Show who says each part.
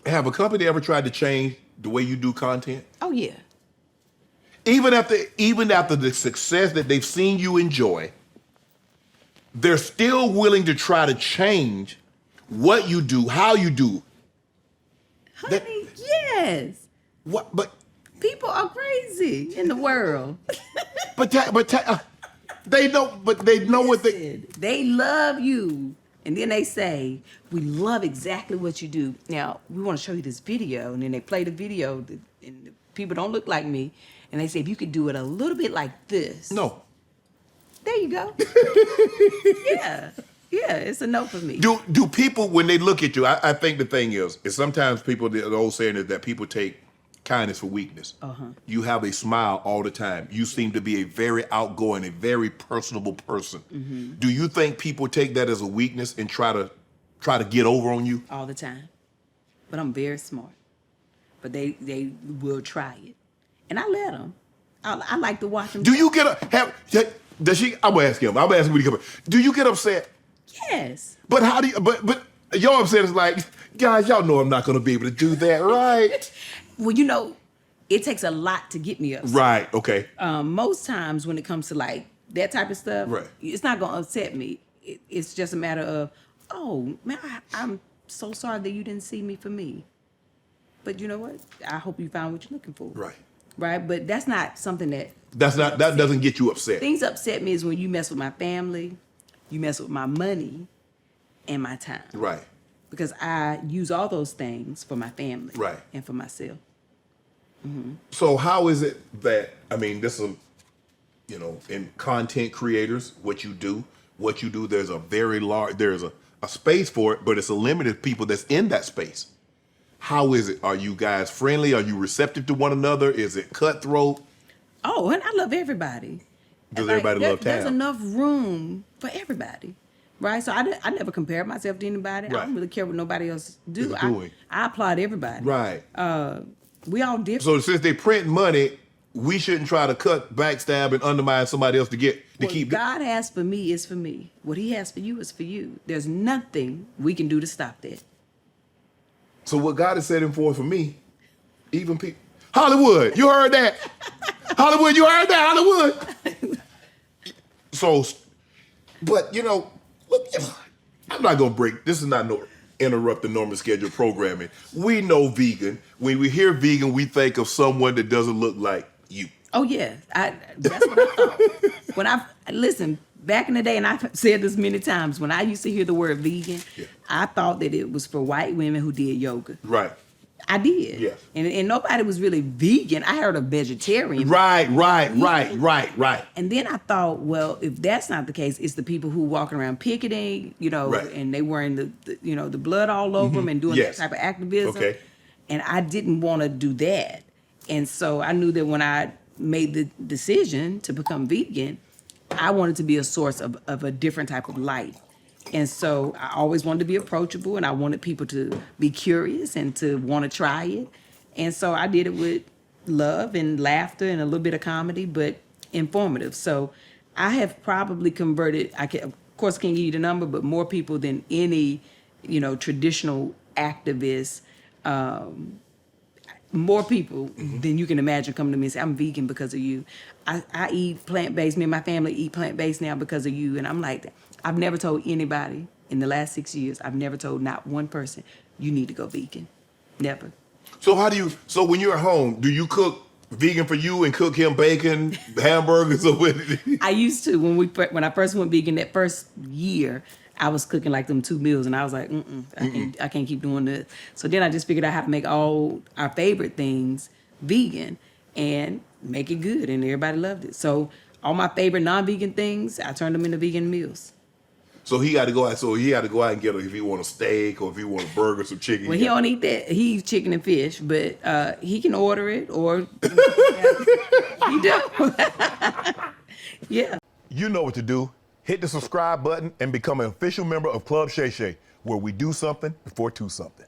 Speaker 1: Have a company ever tried to change the way you do content?
Speaker 2: Oh yeah.
Speaker 1: Even after the success that they've seen you enjoy, they're still willing to try to change what you do, how you do.
Speaker 2: Honey, yes.
Speaker 1: What? But
Speaker 2: people are crazy in the world.
Speaker 1: They know. But they know what
Speaker 2: They love you, and then they say, "We love exactly what you do." Now we want to show you this video, and then they play the video, and the people don't look like me, and they say, "If you could do it a little bit like this."
Speaker 1: No.
Speaker 2: There you go. Yeah, it's a no for me.
Speaker 1: Do people, when they look at you, I think the thing is sometimes people, the old saying is that people take kindness for weakness. You have a smile all the time. You seem to be a very outgoing, a very personable person. Mm-hmm. Do you think people take that as a weakness and try to get over on you?
Speaker 2: All the time. But I'm very smart. But they will try it. And I let them. I like to watch them.
Speaker 1: Do you does she, I'm gonna ask him when he comes. Do you get upset?
Speaker 2: Yes.
Speaker 1: But how do you, but your upset is like, guys, y'all know I'm not gonna be able to do that, right?
Speaker 2: Well, it takes a lot to get me upset.
Speaker 1: Right, okay.
Speaker 2: Most times when it comes to like that type of stuff,
Speaker 1: right,
Speaker 2: it's not gonna upset me. It's just a matter of, oh man, I'm so sorry that you didn't see me for me. But you know what? I hope you found what you're looking for.
Speaker 1: Right.
Speaker 2: Right, but that's not something that
Speaker 1: doesn't get you upset.
Speaker 2: Things upset me is when you mess with my family, you mess with my money, and my time.
Speaker 1: Right.
Speaker 2: Because I use all those things for my family.
Speaker 1: Right.
Speaker 2: And for myself. Mm-hmm.
Speaker 1: So how is it that, this is, in content creators, what you do, there's a very large, there's a space for it, but it's a limited people that's in that space. How is it? Are you guys friendly? Are you receptive to one another? Is it cutthroat?
Speaker 2: Oh, and I love everybody.
Speaker 1: Does everybody love Tab?
Speaker 2: There's enough room for everybody, right? So I never compare myself to anybody.
Speaker 1: Right.
Speaker 2: I don't really care what nobody else do.
Speaker 1: doing.
Speaker 2: I applaud everybody.
Speaker 1: Right.
Speaker 2: We all different.
Speaker 1: So since they print money, we shouldn't try to cut, backstab, and undermine somebody else to keep.
Speaker 2: What God has for me is for me. What He has for you is for you. There's nothing we can do to stop that.
Speaker 1: So what God has set him for me, even people. Hollywood, you heard that? Hollywood, you heard that? Hollywood. So, but look, I'm not gonna break. This is not interrupt the normal scheduled programming. We know vegan. When we hear vegan, we think of someone that doesn't look like you.
Speaker 2: Oh yeah, that's what I thought. Listen. Back in the day, and I've said this many times, when I used to hear the word vegan, I thought that it was for white women who did yoga.
Speaker 1: Right.
Speaker 2: I did.
Speaker 1: Yes.
Speaker 2: And nobody was really vegan. I heard of vegetarian.
Speaker 1: Right.
Speaker 2: And then I thought, well, if that's not the case, it's the people who walking around picketing,
Speaker 1: right,
Speaker 2: and they wearing the blood all over them and doing that type of activism. Okay. And I didn't want to do that. And so I knew that when I made the decision to become vegan, I wanted to be a source of a different type of light. And so I always wanted to be approachable, and I wanted people to be curious and to want to try it. And so I did it with love and laughter and a little bit of comedy, but informative. So I have probably converted, of course, can't give you the number, but more people than any, traditional activist. More people than you can imagine come to me and say, I'm vegan because of you. I eat plant-based. Me and my family eat plant-based now because of you. And I'm like, I've never told anybody in the last 6 years, I've never told not one person, you need to go vegan. Never.
Speaker 1: So when you're at home, do you cook vegan for you and cook him bacon, hamburgers, or what?
Speaker 2: I used to. When I first went vegan that first year, I was cooking like them 2 meals, and I was like, I can't keep doing this. So then I just figured out how to make all our favorite things vegan and make it good, and everybody loved it. So all my favorite non-vegan things, I turned them into vegan meals.
Speaker 1: So he got to go out. So he got to go out and get if he want a steak or if he want a burger, some chicken.
Speaker 2: Well, he don't eat that. He eats chicken and fish, but he can order it or he do. Yeah.
Speaker 1: You know what to do. Hit the subscribe button and become an official member of Club Shay Shay, where we do something before two something.